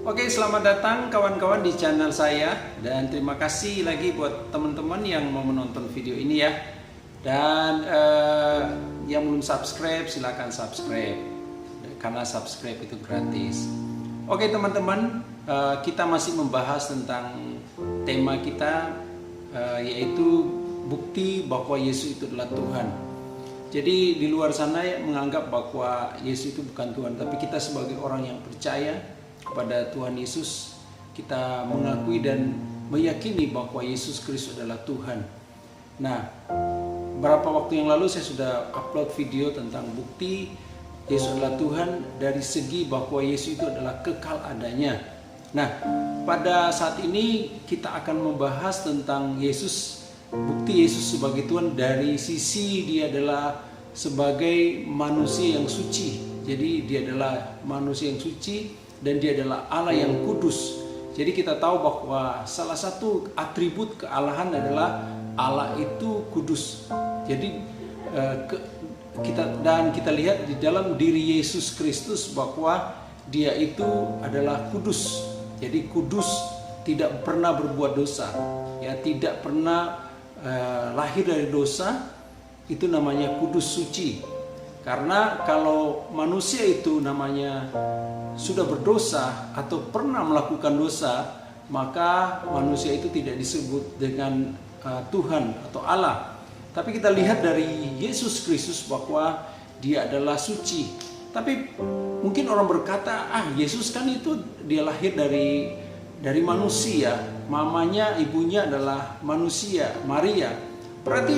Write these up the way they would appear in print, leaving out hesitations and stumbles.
Oke, selamat datang kawan-kawan di channel saya. Dan terima kasih lagi buat teman-teman yang mau menonton video ini ya. Dan yang belum subscribe, silakan subscribe. Karena subscribe itu gratis. Oke teman-teman, kita masih membahas tentang tema kita, yaitu bukti bahwa Yesus itu adalah Tuhan. Jadi di luar sana menganggap bahwa Yesus itu bukan Tuhan, tapi kita sebagai orang yang percaya kepada Tuhan Yesus, kita mengakui dan meyakini bahwa Yesus Kristus adalah Tuhan. Nah, beberapa waktu yang lalu saya sudah upload video tentang bukti Yesus adalah Tuhan dari segi bahwa Yesus itu adalah kekal adanya. Nah, pada saat ini kita akan membahas tentang Yesus, bukti Yesus sebagai Tuhan dari sisi dia adalah sebagai manusia yang suci. Jadi dia adalah manusia yang suci dan dia adalah Allah yang kudus. Jadi kita tahu bahwa salah satu atribut kealahan adalah Allah itu kudus. Jadi kita lihat di dalam diri Yesus Kristus bahwa dia itu adalah kudus. Jadi kudus, tidak pernah berbuat dosa, ya, tidak pernah lahir dari dosa. Itu namanya kudus, suci. Karena kalau manusia itu namanya sudah berdosa atau pernah melakukan dosa, maka manusia itu tidak disebut dengan Tuhan atau Allah. Tapi kita lihat dari Yesus Kristus bahwa dia adalah suci. Tapi mungkin orang berkata, Yesus kan itu dia lahir dari manusia, mamanya ibunya adalah manusia, Maria. Berarti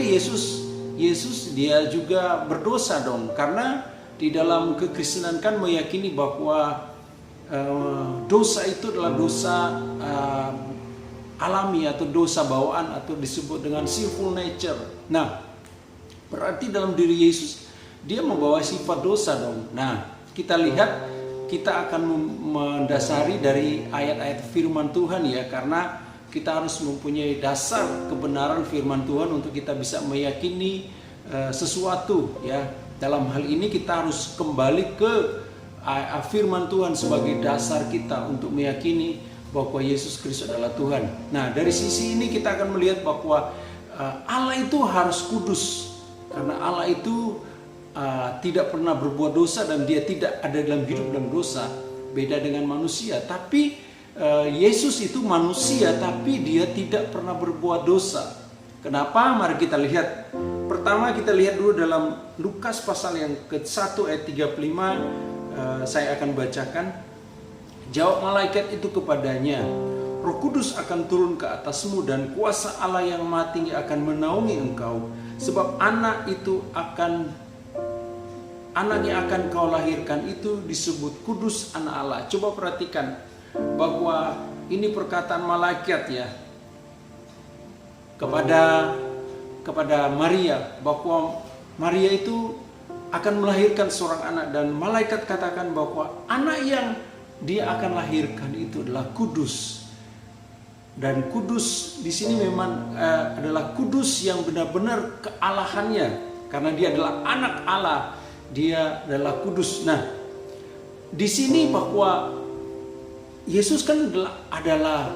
Yesus dia juga berdosa dong, karena di dalam kekristenan kan meyakini bahwa dosa itu adalah dosa alami atau dosa bawaan atau disebut dengan sinful nature. Nah, berarti dalam diri Yesus dia membawa sifat dosa dong. Nah, kita lihat, kita akan mendasari dari ayat-ayat firman Tuhan ya, karena kita harus mempunyai dasar kebenaran firman Tuhan untuk kita bisa meyakini sesuatu ya. Dalam hal ini kita harus kembali ke firman Tuhan sebagai dasar kita untuk meyakini bahwa Yesus Kristus adalah Tuhan. Nah, dari sisi ini kita akan melihat bahwa Allah itu harus kudus, karena Allah itu tidak pernah berbuat dosa dan dia tidak ada dalam hidup dalam dosa, beda dengan manusia. Tapi Yesus itu manusia, tapi dia tidak pernah berbuat dosa. Kenapa? Mari kita lihat. Pertama kita lihat dulu dalam Lukas pasal yang ke-1 ayat 35. Saya akan bacakan. Jawab malaikat itu kepadanya, Roh Kudus akan turun ke atasmu dan kuasa Allah yang Maha Tinggi akan menaungi engkau. Sebab anak yang akan kau lahirkan itu disebut kudus, anak Allah. Coba perhatikan bahwa ini perkataan malaikat ya kepada Maria, bahwa Maria itu akan melahirkan seorang anak, dan malaikat katakan bahwa anak yang dia akan lahirkan itu adalah kudus. Dan kudus di sini memang adalah kudus yang benar-benar kealahannya, karena dia adalah anak Allah, dia adalah kudus. Nah, di sini bahwa Yesus kan adalah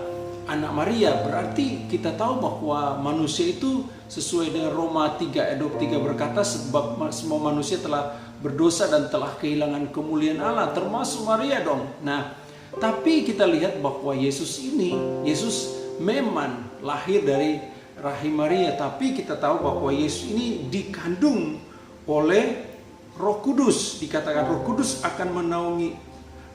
anak Maria, berarti kita tahu bahwa manusia itu sesuai dengan Roma 3 ayat 23 berkata, sebab semua manusia telah berdosa dan telah kehilangan kemuliaan Allah, termasuk Maria dong. Nah, tapi kita lihat bahwa Yesus memang lahir dari rahim Maria, tapi kita tahu bahwa Yesus ini dikandung oleh Roh Kudus. Dikatakan Roh Kudus akan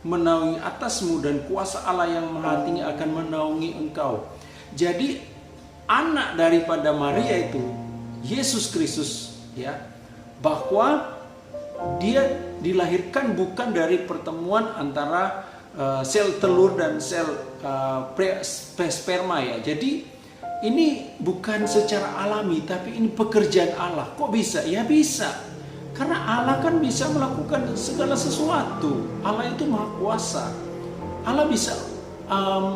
menaungi atasmu dan kuasa Allah yang Maha Tinggi akan menaungi engkau. Jadi anak daripada Maria itu Yesus Kristus ya, bahwa dia dilahirkan bukan dari pertemuan antara sel telur dan sel sperma ya. Jadi ini bukan secara alami, tapi ini pekerjaan Allah. Kok bisa? Ya bisa. Karena Allah kan bisa melakukan segala sesuatu. Allah itu maha kuasa. Allah bisa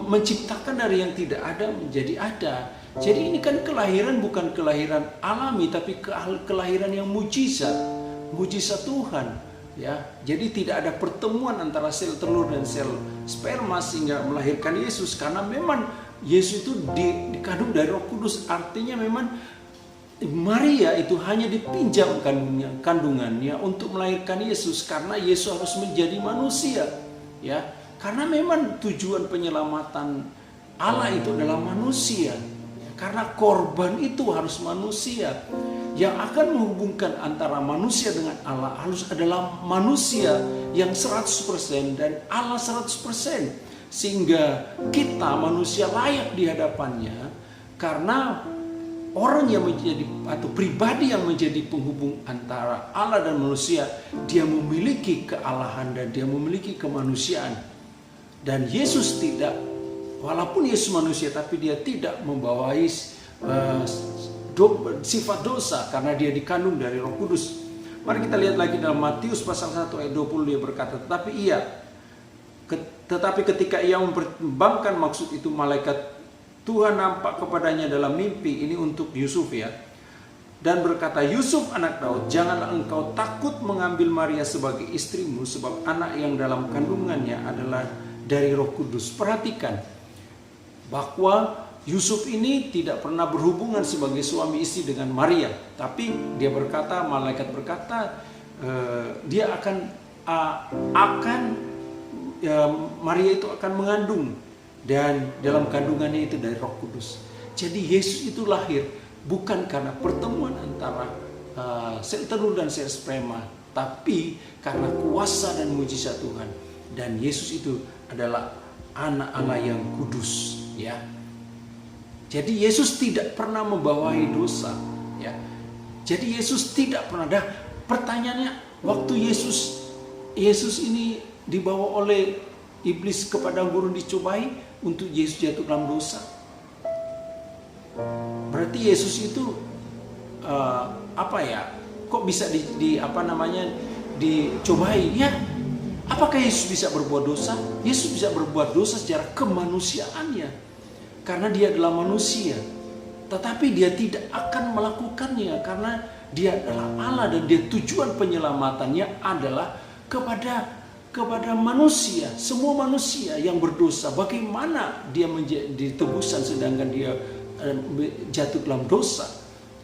menciptakan dari yang tidak ada menjadi ada. Jadi ini kan kelahiran bukan kelahiran alami, tapi kelahiran yang mujizat. Mujizat Tuhan. Ya, jadi tidak ada pertemuan antara sel telur dan sel sperma sehingga melahirkan Yesus, karena memang Yesus itu dikandung dari Roh Kudus. Artinya memang Maria itu hanya dipinjam kandungannya untuk melahirkan Yesus, karena Yesus harus menjadi manusia. Ya, karena memang tujuan penyelamatan Allah itu adalah manusia. Karena korban itu harus manusia. Yang akan menghubungkan antara manusia dengan Allah harus adalah manusia yang 100% dan Allah 100%. Sehingga kita manusia layak di hadapannya, karena orang yang menjadi atau pribadi yang menjadi penghubung antara Allah dan manusia, dia memiliki kealahan dan dia memiliki kemanusiaan. Dan Yesus tidak, walaupun Yesus manusia, tapi dia tidak membawai sifat dosa karena dia dikandung dari Roh Kudus. Mari kita lihat lagi dalam Matius pasal 1 ayat 20, dia berkata, tetapi ketika ia mempertimbangkan maksud itu, malaikat Tuhan nampak kepadanya dalam mimpi. Ini untuk Yusuf ya. Dan berkata, Yusuf anak Daud, janganlah engkau takut mengambil Maria sebagai istrimu, sebab anak yang dalam kandungannya adalah dari Roh Kudus. Perhatikan bahwa Yusuf ini tidak pernah berhubungan sebagai suami istri dengan Maria, tapi dia berkata, malaikat berkata, dia Maria itu akan mengandung, dan dalam kandungannya itu dari Roh Kudus. Jadi Yesus itu lahir bukan karena pertemuan antara sel telur dan sel sperma, tapi karena kuasa dan mujizat Tuhan. Dan Yesus itu adalah anak Allah yang kudus, ya. Jadi Yesus tidak pernah membawai dosa, ya. Jadi Yesus tidak pernah. Pertanyaannya, waktu Yesus ini dibawa oleh iblis ke padang gurun dicobai, untuk Yesus jatuh dalam dosa. Berarti Yesus itu kok bisa dicobai? Ya, apakah Yesus bisa berbuat dosa? Yesus bisa berbuat dosa secara kemanusiaannya, karena dia adalah manusia. Tetapi dia tidak akan melakukannya karena dia adalah Allah, dan dia tujuan penyelamatannya adalah kepada manusia, semua manusia yang berdosa. Bagaimana dia menjadi tebusan sedangkan dia jatuh dalam dosa?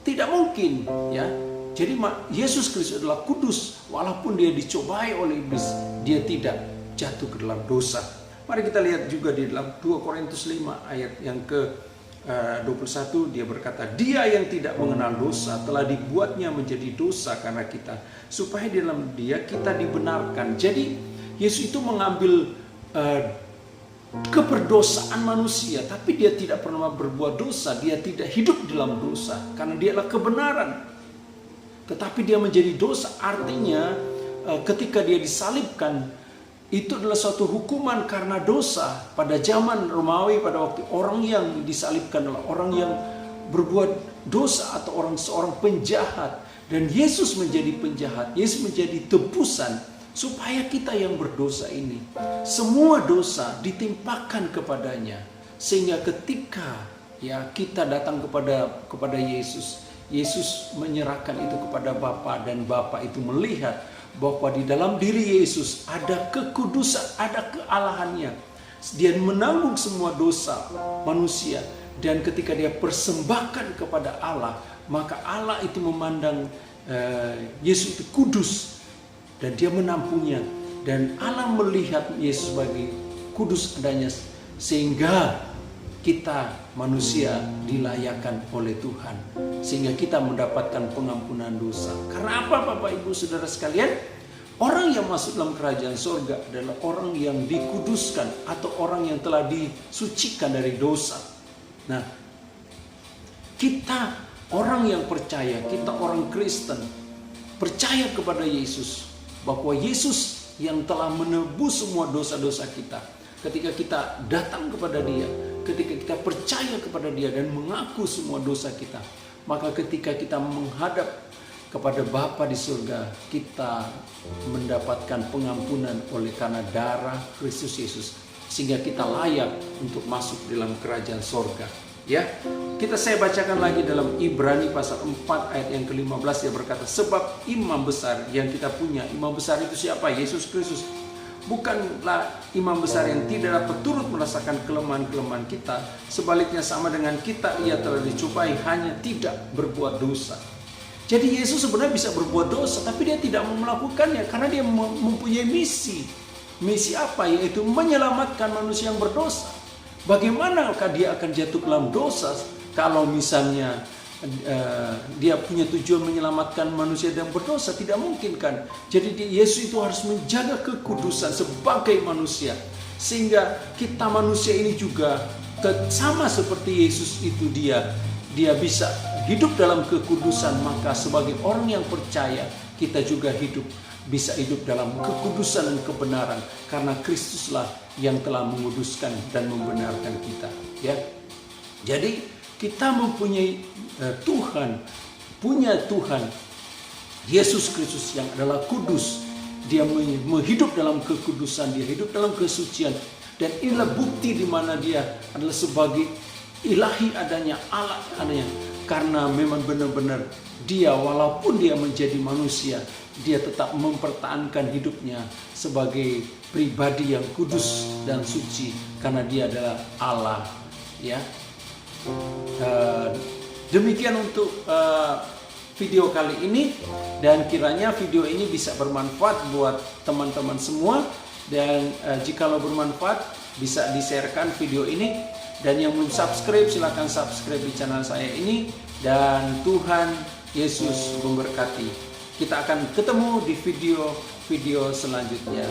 Tidak mungkin, ya. Jadi Yesus Kristus adalah kudus, walaupun dia dicobai oleh iblis, dia tidak jatuh ke dalam dosa. Mari kita lihat juga di dalam 2 Korintus 5 ayat yang ke-21, dia berkata, dia yang tidak mengenal dosa telah dibuatnya menjadi dosa karena kita, supaya di dalam dia kita dibenarkan. Jadi Yesus itu mengambil keberdosaan manusia, tapi dia tidak pernah berbuat dosa, dia tidak hidup dalam dosa, karena dia adalah kebenaran. Tetapi dia menjadi dosa, artinya ketika dia disalibkan, itu adalah suatu hukuman karena dosa. Pada zaman Romawi, pada waktu, orang yang disalibkan adalah orang yang berbuat dosa atau seorang penjahat. Dan Yesus menjadi penjahat, Yesus menjadi tebusan supaya kita yang berdosa ini, semua dosa ditimpakan kepadanya. Sehingga ketika kita datang kepada Yesus, Yesus menyerahkan itu kepada Bapa, dan Bapa itu melihat bahwa di dalam diri Yesus ada kekudusan, ada kealahannya. Dia menanggung semua dosa manusia, dan ketika dia persembahkan kepada Allah, maka Allah itu memandang Yesus itu kudus, dan dia menampungnya. Dan Allah melihat Yesus sebagai kudus adanya, sehingga kita manusia dilayakkan oleh Tuhan, sehingga kita mendapatkan pengampunan dosa. Karena apa, Bapak Ibu Saudara sekalian? Orang yang masuk dalam kerajaan surga adalah orang yang dikuduskan, atau orang yang telah disucikan dari dosa. Nah, kita orang yang percaya, kita orang Kristen, percaya kepada Yesus, bahwa Yesus yang telah menebus semua dosa-dosa kita. Ketika kita datang kepada Dia, ketika kita percaya kepada Dia dan mengaku semua dosa kita, maka ketika kita menghadap kepada Bapa di surga, kita mendapatkan pengampunan oleh karena darah Kristus Yesus, sehingga kita layak untuk masuk dalam kerajaan surga. Ya, saya bacakan lagi dalam Ibrani pasal 4 ayat yang ke-15, dia berkata, sebab imam besar yang kita punya, imam besar itu siapa? Yesus Kristus. Bukanlah imam besar yang tidak dapat turut merasakan kelemahan-kelemahan kita, sebaliknya sama dengan kita ia telah dicobai, hanya tidak berbuat dosa. Jadi Yesus sebenarnya bisa berbuat dosa, tapi dia tidak mau melakukannya karena dia mempunyai misi. Misi apa? Yaitu menyelamatkan manusia yang berdosa. Bagaimanakah dia akan jatuh ke dalam dosa kalau misalnya dia punya tujuan menyelamatkan manusia yang berdosa? Tidak mungkin kan. Jadi Yesus itu harus menjaga kekudusan sebagai manusia, sehingga kita manusia ini juga sama seperti Yesus itu, dia bisa hidup dalam kekudusan. Maka sebagai orang yang percaya, kita juga bisa hidup dalam kekudusan dan kebenaran, karena Kristuslah yang telah menguduskan dan membenarkan kita. Ya, jadi kita mempunyai Tuhan, punya Tuhan Yesus Kristus yang adalah kudus. Dia menghidup dalam kekudusan, dia hidup dalam kesucian, dan inilah bukti di mana dia adalah sebagai ilahi adanya, Allah adanya, karena memang benar-benar dia, walaupun dia menjadi manusia, dia tetap mempertahankan hidupnya sebagai pribadi yang kudus dan suci, karena dia adalah Allah. Ya, demikian untuk video kali ini, dan kiranya video ini bisa bermanfaat buat teman-teman semua. Dan jikalau bermanfaat, bisa di-sharekan video ini, dan yang belum subscribe silahkan subscribe di channel saya ini. Dan Tuhan Yesus memberkati. Kita akan ketemu di video-video selanjutnya.